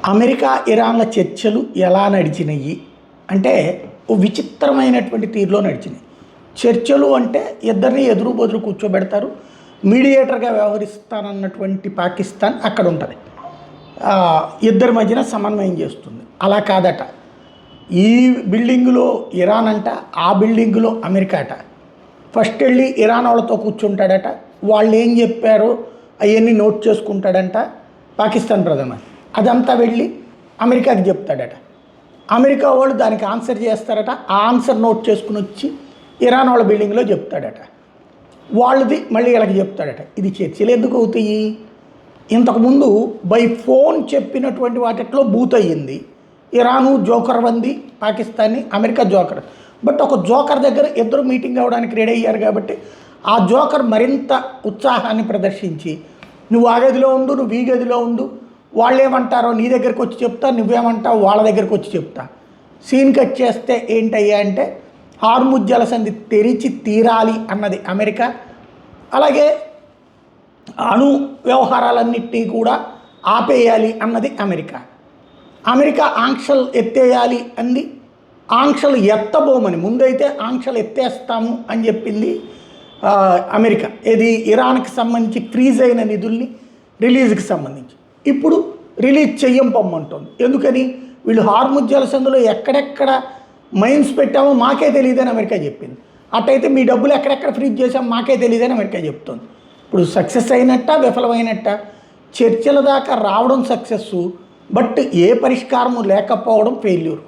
America ఇరాన్ల చర్చలు ఎలా నడిచినాయి అంటే ఓ విచిత్రమైనటువంటి తీరులో నడిచినాయి. చర్చలు అంటే ఇద్దరిని ఎదురు బదురు కూర్చోబెడతారు, మీడియేటర్గా వ్యవహరిస్తానన్నటువంటి పాకిస్తాన్ అక్కడ ఉంటుంది, ఇద్దరి మధ్యన సమన్వయం చేస్తుంది. అలా కాదట, ఈ బిల్డింగులో ఇరాన్ అంట, ఆ బిల్డింగులో అమెరికా అట. ఫస్ట్ వెళ్ళి ఇరాన్ వాళ్ళతో కూర్చుంటాడట, వాళ్ళు ఏం చెప్పారో అవన్నీ నోట్ చేసుకుంటాడంట పాకిస్తాన్ ప్రధాని. అదంతా వెళ్ళి అమెరికాకి చెప్తాడట, అమెరికా వాళ్ళు దానికి ఆన్సర్ చేస్తారట, ఆ ఆన్సర్ నోట్ చేసుకుని వచ్చి ఇరాన్ వాళ్ళ బిల్డింగ్లో చెప్తాడట, వాళ్ళది మళ్ళీ వీళ్ళకి చెప్తాడట. ఇది చర్చలు ఎందుకు అవుతాయి? ఇంతకుముందు బై ఫోన్ చెప్పినటువంటి వాటిలో బూత్ అయ్యింది. ఇరాను జోకర్ వంది పాకిస్తాన్ని, అమెరికా జోకర్. బట్ ఒక జోకర్ దగ్గర ఇద్దరు మీటింగ్ అవ్వడానికి రెడీ అయ్యారు కాబట్టి ఆ జోకర్ మరింత ఉత్సాహాన్ని ప్రదర్శించి, నువ్వు ఆ గదిలో ఉండు, నువ్వు ఈ గదిలో ఉండు, వాళ్ళు ఏమంటారో నీ దగ్గరికి వచ్చి చెప్తా, నువ్వేమంటావు వాళ్ళ దగ్గరికి వచ్చి చెప్తా. సీన్ కట్ చేస్తే ఏంటయ్యా అంటే, హార్ముజ్ జలసంధి తెరిచి తీరాలి అన్నది అమెరికా, అలాగే అణు వ్యవహారాలన్నింటినీ కూడా ఆపేయాలి అన్నది అమెరికా. అమెరికా ఆంక్షలు ఎత్తేయాలి అంది, ఆంక్షలు ఎత్తబోమని ముందైతే ఆంక్షలు ఎత్తేస్తాము అని చెప్పింది అమెరికా. ఇది ఇరాన్కి సంబంధించి ఫ్రీజ్ అయిన నిధుల్ని రిలీజ్కి సంబంధించి ఇప్పుడు రిలీజ్ చెయ్యం పొమ్మంటుంది. ఎందుకని? వీళ్ళు హార్ముజ్ జలసంధిలో ఎక్కడెక్కడ మైన్స్ పెట్టామో మాకే తెలియదని అమెరికా చెప్పింది. అట్టయితే మీ డబ్బులు ఎక్కడెక్కడ ఫ్రీజ్ చేసామో మాకే తెలియదని అమెరికా చెప్తుంది. ఇప్పుడు సక్సెస్ అయినట్ట, విఫలమైనట్ట? చర్చల దాకా రావడం సక్సెస్సు, బట్ ఏ పరిష్కారము లేకపోవడం ఫెయిల్యూర్.